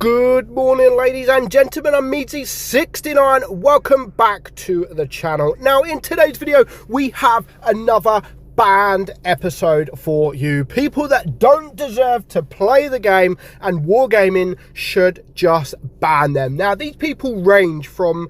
Good morning, ladies and gentlemen. I'm meadsyreplays. Welcome back to the channel. Now, in today's video, we have another banned episode for you. People that don't deserve to play the game, and wargaming should just ban them. Now, these people range from,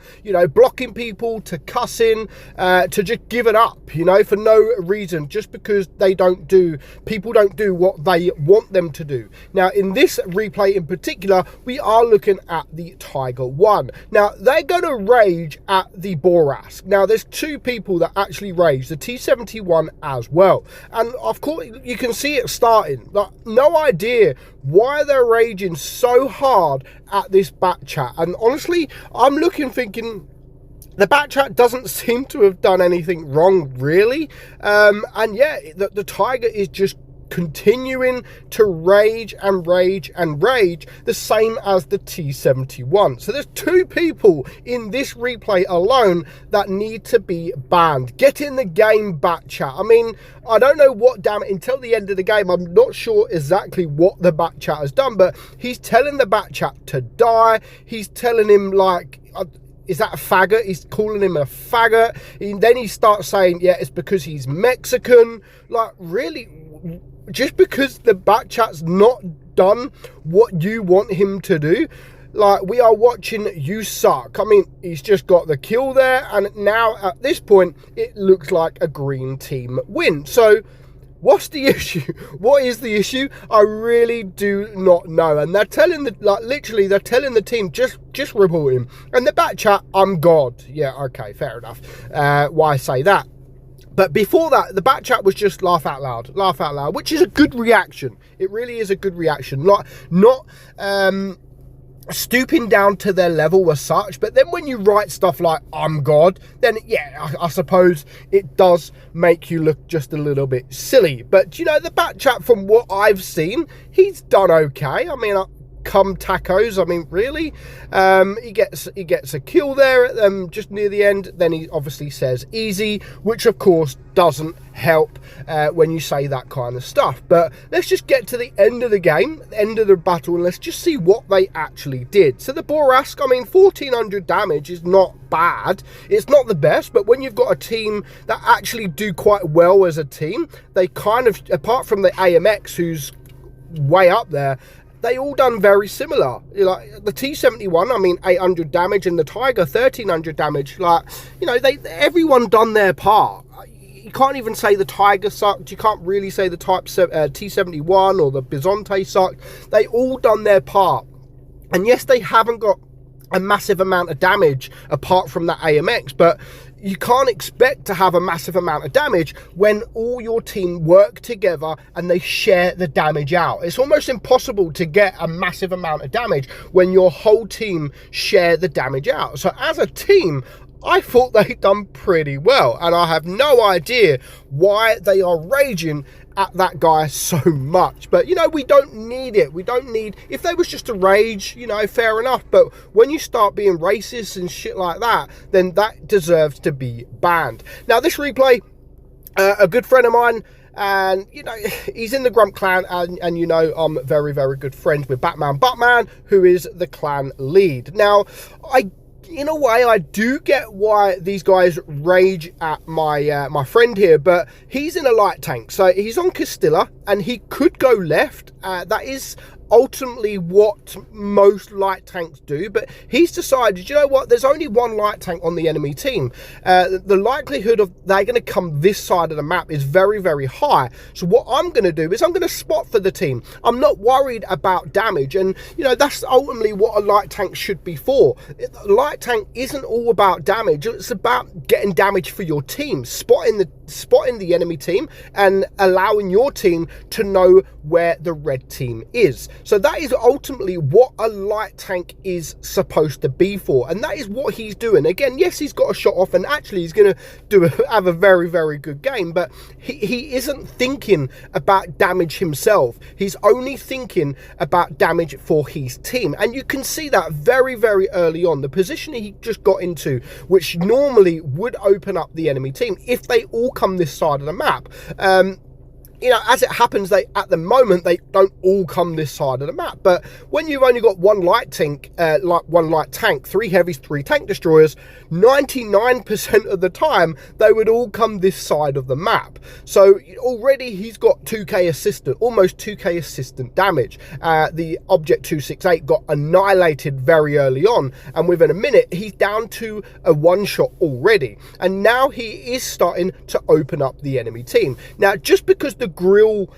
blocking people to cussing, to just giving up, for no reason, just because people don't do what they want them to do. Now, in this replay in particular, we are looking at the Tiger 1. Now, they're going to rage at the Borask. Now, there's two people that actually rage, the T-71 as well, and of course you can see it starting. Like, no idea why they're raging so hard at this back chat, and honestly I'm thinking the back chat doesn't seem to have done anything wrong, really, and yeah, the Tiger is just continuing to rage and rage and rage, the same as the T-71. So there's two people in this replay alone that need to be banned. Get in the game, back chat. I mean, I don't know what damage until the end of the game. I'm not sure exactly what the back chat has done, but he's telling the back chat to die. He's telling him, like, is that a faggot? He's calling him a faggot. And then he starts saying, yeah, it's because he's Mexican. Like, really? Just because the back chat's not done what you want him to do? Like, we are watching you suck. I mean, he's just got the kill there, and now at this point it looks like a green team win. So what's the issue? What is the issue? I really do not know. And they're telling literally they're telling the team, just report him. And the back chat, I'm God. Yeah, okay, fair enough. Why say that? But before that, the back chat was just laugh out loud, which is a good reaction. It really is a good reaction. Not stooping down to their level as such. But then when you write stuff like, I'm God, then yeah, I suppose it does make you look just a little bit silly. But, the back chat, from what I've seen, he's done okay. I mean, come tacos, I mean, really, he gets a kill there at them just near the end. Then he obviously says easy, which of course doesn't help when you say that kind of stuff. But let's just get to the end of the game, end of the battle, and let's just see what they actually did. So the Borask, I mean, 1400 damage is not bad. It's not the best, but when you've got a team that actually do quite well as a team, they kind of, apart from the AMX, who's way up there, they all done very similar. Like the T-71, I mean, 800 damage, and the Tiger, 1300 damage. Like, everyone done their part. You can't even say the Tiger sucked. You can't really say the T-71 or the Bizonte sucked. They all done their part. And yes, they haven't got a massive amount of damage apart from that AMX, but you can't expect to have a massive amount of damage when all your team work together and they share the damage out. It's almost impossible to get a massive amount of damage when your whole team share the damage out. So as a team, I thought they'd done pretty well, and I have no idea why they are raging at that guy so much. But we don't need it. We don't need, if there was just a rage, fair enough, but when you start being racist and shit like that, then that deserves to be banned. Now, this replay, a good friend of mine, and he's in the Grump clan, and I'm very, very good friends with Batman, who is the clan lead. Now, in a way, I do get why these guys rage at my friend here, but he's in a light tank, so he's on Castilla, and he could go left. That is ultimately what most light tanks do, but he's decided, there's only one light tank on the enemy team. The likelihood of they're going to come this side of the map is very, very high. So what I'm going to do is I'm going to spot for the team. I'm not worried about damage, and that's ultimately what a light tank should be for. A light tank isn't all about damage. It's about getting damage for your team, spotting the enemy team and allowing your team to know where the red team is. So that is ultimately what a light tank is supposed to be for, and that is what he's doing. Again, yes, he's got a shot off, and actually he's going to have a very, very good game, but he isn't thinking about damage himself. He's only thinking about damage for his team, and you can see that very, very early on. The position he just got into, which normally would open up the enemy team if they all come this side of the map, you know, as it happens, at the moment they don't all come this side of the map. But when you've only got one light tank, 3 heavies, 3 tank destroyers, 99% of the time they would all come this side of the map. So already he's got 2k assistant, almost 2k assistant damage. The Object 268 got annihilated very early on, and within a minute he's down to a one-shot already. And now he is starting to open up the enemy team. Now, just because the grill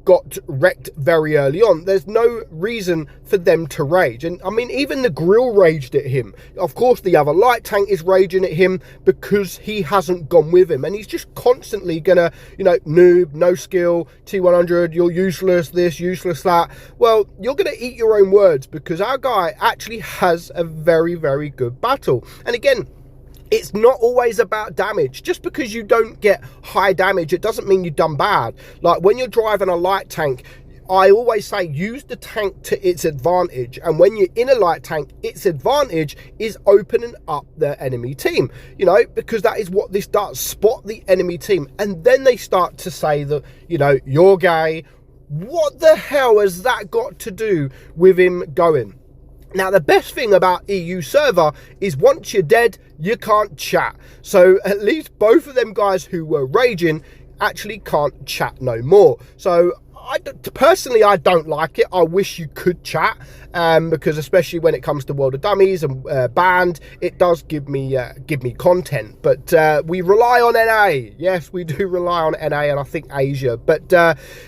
got wrecked very early on, there's no reason for them to rage. And I mean, even the grill raged at him. Of course, the other light tank is raging at him because he hasn't gone with him, and he's just constantly gonna, you know, noob, no skill, T100, you're useless, this, useless that. Well, you're gonna eat your own words, because our guy actually has a very, very good battle. And again, it's not always about damage. Just because you don't get high damage, it doesn't mean you've done bad. Like when you're driving a light tank, I always say use the tank to its advantage. And when you're in a light tank, its advantage is opening up the enemy team, you know, because that is what this does. Spot the enemy team. And then they start to say that, you know, you're gay. What the hell has that got to do with him going? Now, the best thing about EU server is once you're dead, you can't chat. So at least both of them guys who were raging actually can't chat no more. So personally, I don't like it. I wish you could chat, because especially when it comes to World of Dummies and Banned, it does give me content. But we rely on NA. Yes, we do rely on NA, and I think Asia. But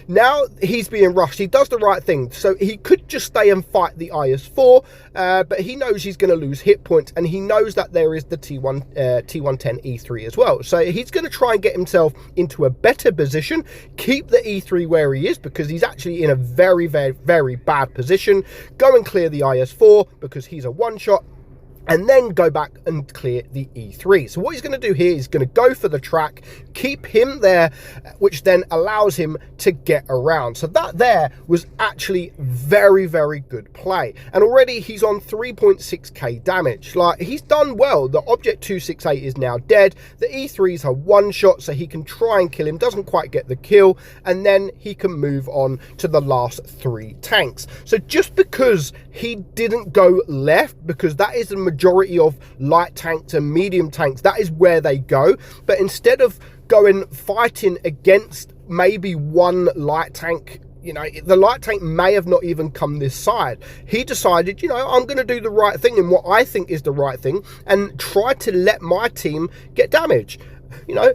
now he's being rushed. He does the right thing. So he could just stay and fight the IS-4, but he knows he's going to lose hit points, and he knows that there is the T110 E3 as well. So he's going to try and get himself into a better position, keep the E3 where he is, because he's actually in a very, very, very bad position. Go and clear the IS-4 because he's a one-shot, and then go back and clear the E3. So what he's going to do here is going to go for the track, keep him there, which then allows him to get around. So that there was actually very, very good play. And already he's on 3.6k damage. Like, he's done well. The Object 268 is now dead. The E3's a one shot, so he can try and kill him. Doesn't quite get the kill. And then he can move on to the last 3 tanks. So just because he didn't go left, because that is the majority of light tanks and medium tanks, that is where they go. But instead of going fighting against maybe one light tank, you know, the light tank may have not even come this side. He decided, you know, I'm going to do the right thing and what I think is the right thing, and try to let my team get damage. You know,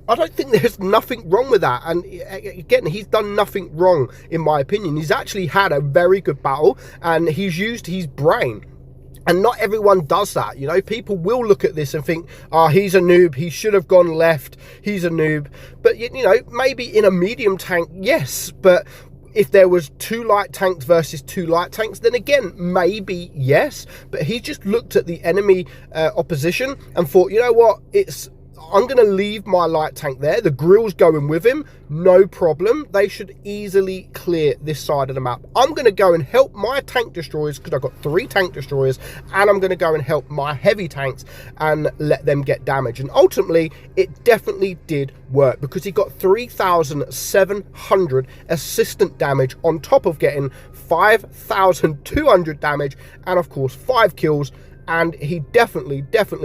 I don't think there's nothing wrong with that. And again, he's done nothing wrong, in my opinion. He's actually had a very good battle, and he's used his brain. And not everyone does that, you know. People will look at this and think, oh, he's a noob, he should have gone left, he's a noob. But, you know, maybe in a medium tank, yes. But if there was 2 light tanks versus 2 light tanks, then again, maybe yes. But he just looked at the enemy opposition and thought, you know what, I'm going to leave my light tank there. The grill's going with him. No problem. They should easily clear this side of the map. I'm going to go and help my tank destroyers, because I've got 3 tank destroyers, and I'm going to go and help my heavy tanks and let them get damage. And ultimately, it definitely did work, because he got 3,700 assistant damage on top of getting 5,200 damage and, of course, 5 kills. And he definitely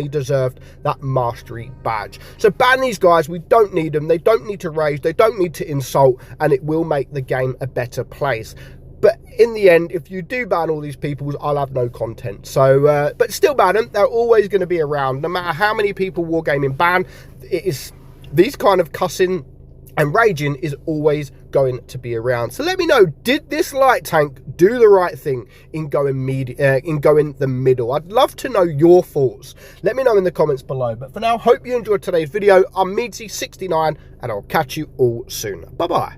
deserved that mastery badge. So ban these guys. We don't need them. They don't need to rage. They don't need to insult. And it will make the game a better place. But in the end, if you do ban all these people, I'll have no content. So, but still ban them. They're always going to be around. No matter how many people Wargaming ban, it is these kind of cussing and raging is always going to be around. So let me know, did this light tank do the right thing in going the middle? I'd love to know your thoughts. Let me know in the comments below. But for now, hope you enjoyed today's video. I'm meadsy69, and I'll catch you all soon. Bye bye.